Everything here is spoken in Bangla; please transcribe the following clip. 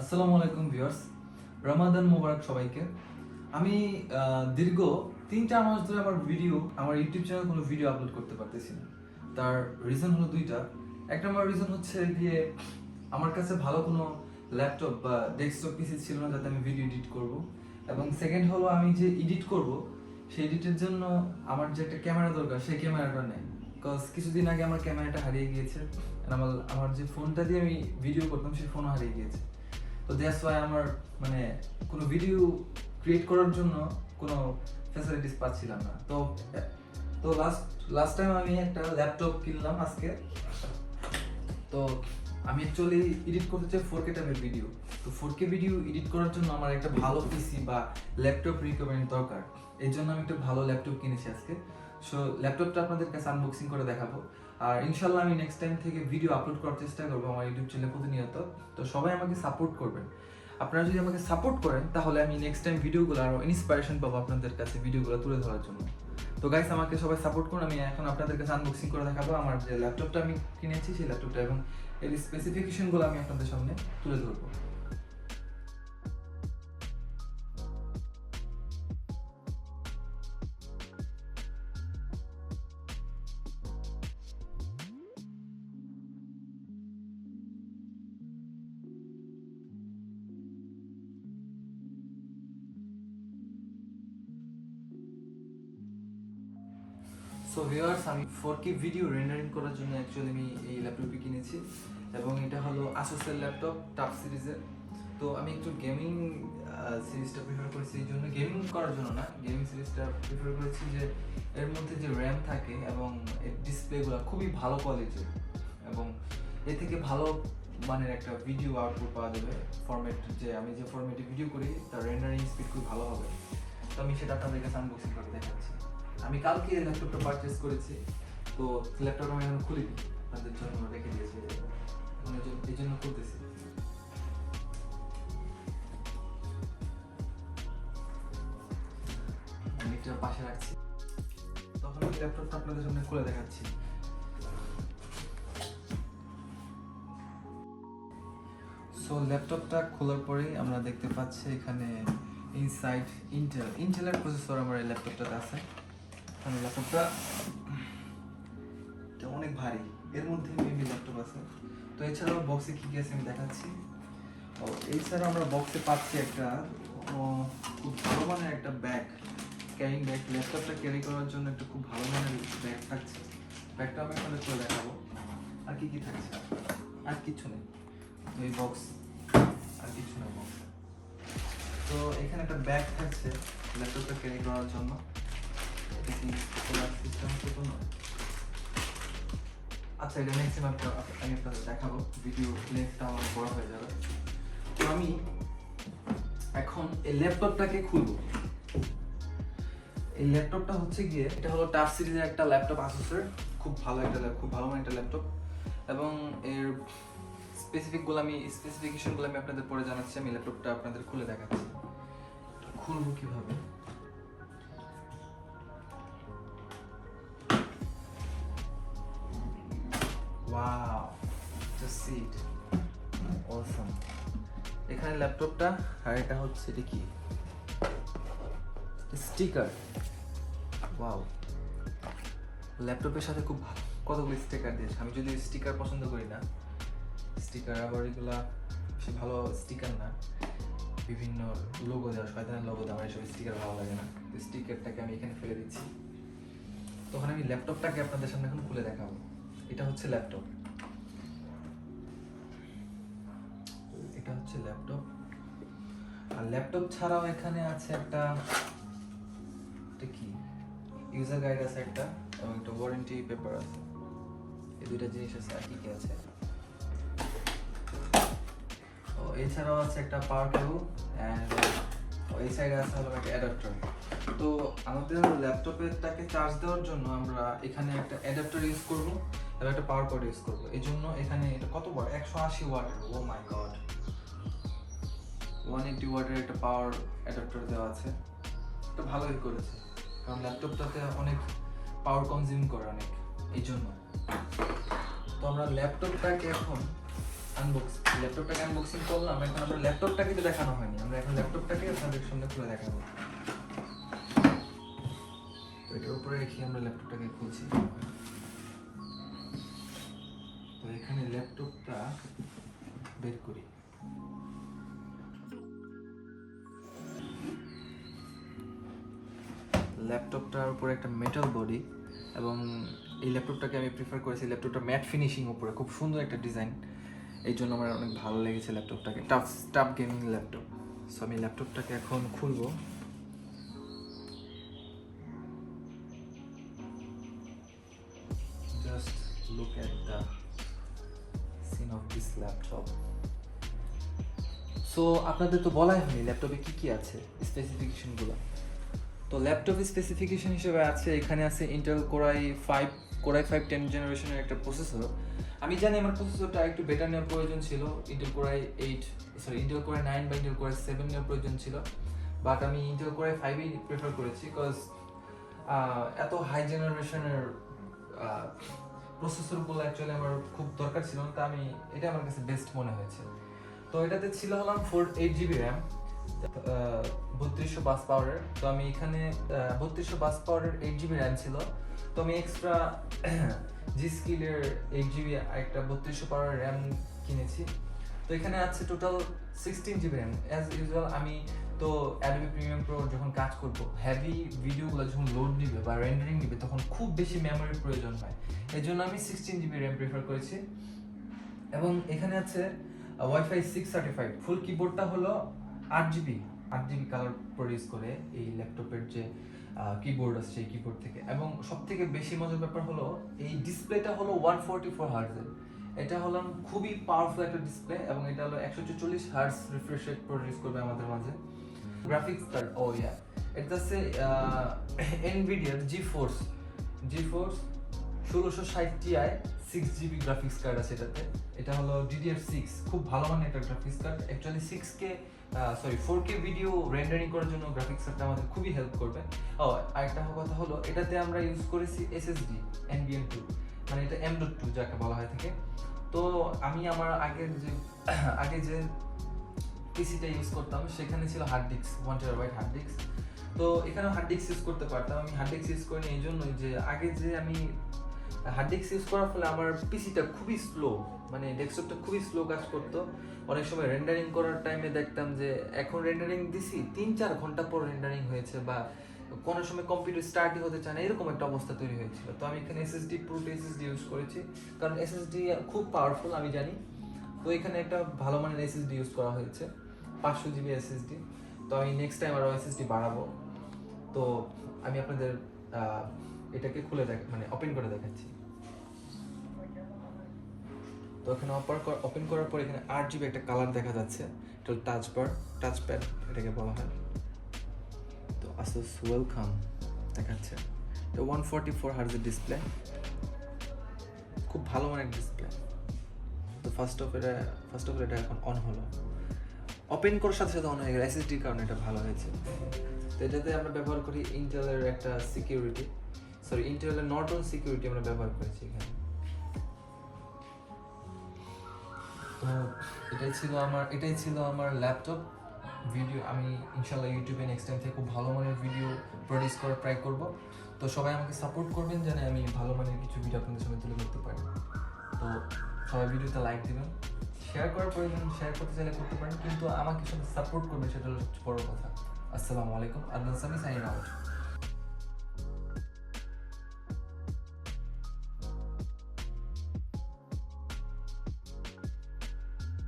আসসালামু আলাইকুম ভিউয়ার্স, রমাদান মোবারক সবাইকে। আমি দীর্ঘ 3-4 মাস ধরে আমার ইউটিউব চ্যানেল কোনো ভিডিও আপলোড করতে পারতেছি না। তার রিজন হলো দুইটা। এক নম্বর রিজন হচ্ছে গিয়ে আমার কাছে ভালো কোনো ল্যাপটপ বা ডেস্কটপ পিসি ছিল না যাতে আমি ভিডিও এডিট করব, এবং সেকেন্ড হলো আমি যে এডিট করব সেই এডিটের জন্য আমার যে একটা ক্যামেরা দরকার সেই ক্যামেরাটা নেই। বিকজ কিছুদিন আগে আমার ক্যামেরাটা হারিয়ে গিয়েছে, আমার যে ফোনটা দিয়ে আমি ভিডিও করতাম সেই ফোনও হারিয়ে গিয়েছে। তো দ্যাটস ওয়াই আমার মানে কোনো ভিডিও ক্রিয়েট করার জন্য কোনো ফ্যাসিলিটিস পাচ্ছিলাম না। তো তো লাস্ট টাইম আমি একটা ল্যাপটপ কিনলাম আজকে। তো আমি অ্যাকচুয়ালি এডিট করতে চাই 4K টাইপের ভিডিও। তো 4K ভিডিও এডিট করার জন্য আমার একটা ভালো পিসি বা ল্যাপটপ রিকোয়ারমেন্ট দরকার। এই জন্য আমি একটা ভালো ল্যাপটপ কিনেছি আজকে। সো ল্যাপটপটা আপনাদের কাছে আনবক্সিং করে দেখাবো, আর ইনশাল্লাহ আমি নেক্সট টাইম থেকে ভিডিও আপলোড করার চেষ্টা করবো আমার ইউটিউব চ্যানেলে প্রতিনিয়ত। তো সবাই আমাকে সাপোর্ট করবেন। আপনারা যদি আমাকে সাপোর্ট করেন তাহলে আমি নেক্সট টাইম ভিডিওগুলো আরও ইন্সপিরেশন পাবো আপনাদের কাছে ভিডিওগুলো তুলে ধরার জন্য। তো গাইস, আমাকে সবাই সাপোর্ট করুন। আমি এখন আপনাদের কাছে আনবক্সিং করে দেখাবো আমার যে ল্যাপটপটা আমি কিনেছি সেই ল্যাপটপটা, এবং এর স্পেসিফিকেশনগুলো আমি আপনাদের সামনে তুলে ধরবো। সো ভিউয়ার্স, আমি 4K ভিডিও রেন্ডারিং করার জন্য অ্যাকচুয়ালি আমি এই ল্যাপটপটি কিনেছি, এবং এটা হলো আসুসের ল্যাপটপ টাফ সিরিজের। তো আমি একটু গেমিং সিরিজটা প্রিফার করেছি, এই জন্য গেমিং করার জন্য না, গেমিং সিরিজটা প্রিফার করেছি যে এর মধ্যে যে র্যাম থাকে এবং এর ডিসপ্লেগুলো খুবই ভালো কোয়ালিটির, এবং এ থেকে ভালো মানের একটা ভিডিও আউটপুট পাওয়া যাবে। ফরম্যাট যে আমি যে ফরম্যাটে ভিডিও করি তার রেন্ডারিং স্পিড খুব ভালো হবে। তো আমি সেটা আপনাদের কাছে আনবক্সিং করে দেখাচ্ছি। আমি কালকে ল্যাপটপটা পারচেজ করেছি, তো ল্যাপটপটা আমি এখন খুলিনি, আপনাদের জন্য রেখে দিয়েছি, এই জন্য খুলতেছি। আমি এটা পাশে রাখছি, তখন আমি ল্যাপটপটা আপনাদের সামনে খুলে দেখাচ্ছি। সো ল্যাপটপটা খোলার পরেই আমরা দেখতে পাচ্ছি এখানে ইনসাইড ইন্টেলের প্রসেসর আমার এই ল্যাপটপটাতে আছে। ল্যাপটপটা অনেক ভারী, এর মধ্যে মেবি ল্যাপটপ আছে। তো এছাড়াও বক্সে কি কি আছে আমি দেখাচ্ছি। ও এছাড়া আমরা বক্সে পাচ্ছি একটা খুব ভালো মানের একটা ব্যাগ, ক্যারিং ব্যাগ। ল্যাপটপটা ক্যারি করার জন্য একটা খুব ভালো মানের ব্যাগ থাকছে। ব্যাগটা আমি আপনাদের করে দেখাবো। আর কি কি থাকছে, আর কিছু নেই, এই বক্স আর কিছু নেই বক্স। তো এখানে একটা ব্যাগ থাকছে ল্যাপটপটা ক্যারি করার জন্য। সিস্টেম হচ্ছে কোনো, আচ্ছা এটা নেক্সট টাইম আমি আপনাদের দেখাবো, ভিডিও লেন্থটা আমার বড় হয়ে যাবে। তো আমি এখন এই ল্যাপটপটাকে খুলবো। এই ল্যাপটপটা হচ্ছে গিয়ে এটা হলো টাফ সিরিজের একটা ল্যাপটপ আসুসের, খুব ভালো মানের একটা ল্যাপটপ, এবং এর স্পেসিফিকেশনগুলো আমি আপনাদের পরে জানাচ্ছি। আমি ল্যাপটপটা আপনাদের খুলে দেখাচ্ছি। খুলবো কিভাবে, ওয়াও, জাস্ট সি ইট, অসাম। এখানে ল্যাপটপটা, আর এটা হচ্ছে এটা কি স্টিকার। ওয়াও, ল্যাপটপের সাথে খুব কতগুলো স্টিকার দিয়েছে। আমি যদি স্টিকার পছন্দ করি না, স্টিকার আবার এগুলা বেশি ভালো স্টিকার না, বিভিন্ন লোগো দেওয়া, শয়তানের লোগো দেওয়া, এসব স্টিকার ভালো লাগে না। স্টিকারটাকে আমি এখানে ফেলে দিচ্ছি। তখন আমি ল্যাপটপটাকে আপনাদের সামনে এখন খুলে দেখাবো। এটা হচ্ছে ল্যাপটপ, এটা হচ্ছে ল্যাপটপ। আর ল্যাপটপ ছাড়াও এখানে আছে একটা, এটা কি ইউজার গাইড আছে একটা, এবং একটা ওয়ারেন্টি পেপার আছে। এই দুইটা জিনিস আছে। আর কি কি আছে, ও এছাড়াও আছে একটা পাওয়ার কেবল, অ্যান্ড এই সাইডে আছে হলো একটা অ্যাডাপ্টার। তো আমাদের ল্যাপটপেরটাকে চার্জ দেওয়ার জন্য আমরা এখানে একটা অ্যাডাপ্টার ইউজ করব এবং একটা পাওয়ার কর্ড ইউজ করব। এই জন্য এখানে এটা কত বড়, 180 ওয়াটের, ও মাই গড, 180 ওয়াটের একটা পাওয়ার অ্যাডাপ্টার দেওয়া আছে। এটা ভালোই করেছে, কারণ ল্যাপটপটাতে অনেক পাওয়ার কনজিউম করে অনেক, এই জন্য। তো আমরা ল্যাপটপটাকে এখন ল্যাপটপটাকে আনবক্সিং করলাম। এখন আমরা ল্যাপটপটাকে তো দেখানো হয়নি, আমরা এখন ল্যাপটপটাকে আপনাদের সামনে খুলে দেখাবো। তো এটার উপরে রেখে আমরা ল্যাপটপটাকে খুলছি। তো এখানে ল্যাপটপটা বের করি। ল্যাপটপটার উপরে একটা মেটাল বডি, এবং এই ল্যাপটপটাকে আমি প্রিফার করেছি। ল্যাপটপটা ম্যাট ফিনিশিং উপরে, খুব সুন্দর একটা ডিজাইন, এই জন্য আমার অনেক ভালো লেগেছে ল্যাপটপটাকে। Tough gaming laptop. সো আমি ল্যাপটপটাকে এখন খুলবো। Just look at the scene of this laptop. So আপনাদের তো বলাই হয়নি ল্যাপটপে কি কি আছে, স্পেসিফিকেশনগুলো। তো ল্যাপটপ স্পেসিফিকেশন হিসেবে আছে, এখানে আছে ইন্টেল কোরাই 5 10 জেনারেশনের একটা প্রসেসর। আমি জানি আমার প্রসেসরটা একটু বেটার নেওয়ার প্রয়োজন ছিল, ইন্টেল কোরাই 9 বা ইন্টেল কোরাই 7 নেওয়ার প্রয়োজন ছিল, বাট আমি ইন্টেল কোরাই 5ই প্রেফার করেছি, বিকজ এত হাই জেনারেশনের প্রসেসরগুলো অ্যাকচুয়ালি আমার খুব দরকার ছিল না, তা আমি এটা আমার কাছে বেস্ট মনে হয়েছে। তো এটাতে ছিল হলাম 8 GB র্যাম, 3200 বাস পাওয়ারের। তো আমি এখানে 3200 বাস পাওয়ারের 8 GB র্যাম ছিল, তো আমি এক্সট্রা জি স্কিলের 8 GB একটা 3200 পাওয়ারের র্যাম কিনেছি। তো এখানে আছে total 16 GB RAM. As usual আমি তো অ্যাডোবি প্রিমিয়াম প্রো যখন কাজ করব, হেভি ভিডিওগুলো যখন লোড নিবে বা রেন্ডারিং নিবে, তখন খুব বেশি মেমোরির প্রয়োজন হয়, এই জন্য আমি 16 GB র্যাম প্রেফার করেছি। এবং এখানে আছে ওয়াইফাই 6 সার্টিফাইড। ফুল কিবোর্ডটা হলো 8 GB কালার প্রডিউস করে এই ল্যাপটপের যে কিবোর্ড আছে সেই কিবোর্ড থেকে। এবং সব থেকে বেশি মজার ব্যাপার হলো এই ডিসপ্লেটা হলো 144 হার্টজের। এটা হলো খুবই পাওয়ারফুল একটা ডিসপ্লে, এবং এটা হলো 144 হার্টজ রিফ্রেশ রেট প্রডিউস করবে আমাদের মাঝে। গ্রাফিক্স কার্ড, এটা আছে এনভিডিয়ার GeForce 1660 Ti 6 GB graphics card আছে এটাতে। এটা হলো DDR6, খুব ভালো মানের একটা graphics card. Actually 4K video rendering করার জন্য গ্রাফিক্স কার্ডটা আমাদের খুবই হেল্প করবে। আরেকটা কথা হলো, এটাতে আমরা ইউজ করেছি SSD NVM2, মানে এটা M.2 যাকে বলা হয় থাকে। তো আমি আমার আগে যে পিসিটা ইউজ করতাম সেখানে ছিল hard disk, 1 TB hard disk. তো এখানেও হার্ড ডিস্ক ইউজ করতে পারতাম। আমি হার্ড ডিস্ক ইউজ করিনি এই জন্যই যে আগে যে আমি হার্ড ডিস্ক ইউজ করার ফলে আমার পিসিটা খুবই স্লো, মানে ডেস্কটপটা খুবই স্লো কাজ করতো। অনেক সময় রেন্ডারিং করার টাইমে দেখতাম যে এখন রেন্ডারিং দিছি 3-4 ঘন্টা পর রেন্ডারিং হয়েছে, বা কোনো সময় কম্পিউটার স্টার্টই হতে চায় না, এরকম একটা অবস্থা তৈরি হয়েছিল। তো আমি এখানে SSD ইউজ করেছি, কারণ SSD খুব পাওয়ারফুল আমি জানি। তো এখানে একটা ভালো মানের SSD ইউজ করা হয়েছে, 500 GB SSD। তো আমি নেক্সট টাইম আরও SSD বাড়াবো। তো আমি আপনাদের এটাকে খুলে মানে ওপেন করে দেখাচ্ছি। তো এখানে ওপেন করার পর এখানে 8 GB একটা কালার দেখা যাচ্ছে, এটা টাচপ্যাড এটাকে বলা হয়। তো asus ওয়েলকাম দেখাচ্ছে। তো 144 হার্টজের ডিসপ্লে, খুব ভালো মানের ডিসপ্লে। তো ফার্স্ট অফ এটা এখন অন হলো, ওপেন করার সাথে সাথে অন হয়ে গেল, SSDর কারণে এটা ভালো হয়েছে। তো এটাতে আমরা ব্যবহার করি ইন্টেলের একটা ইন্টেলের নর্টন সিকিউরিটি আমরা ব্যবহার করেছি এখানে। তো এটাই ছিল আমার ল্যাপটপ ভিডিও। আমি ইনশাল্লাহ ইউটিউবে নেক্সট টাইম থেকে খুব ভালো মানের ভিডিও প্রডিউস করার ট্রাই করব। তো সবাই আমাকে সাপোর্ট করবেন যেন আমি ভালো মানের কিছু ভিডিও আপনাদের সামনে তুলে ধরতে পারি। তো সবাই ভিডিওতে লাইক দেবেন, শেয়ার করার প্রয়োজন শেয়ার করতে চাইলে করতে পারেন, কিন্তু আমাকে সাথে সাপোর্ট করবেন, সেটা হচ্ছে বড় কথা। আসসালামু আলাইকুম, আদনানসামি সাইনিং আউট।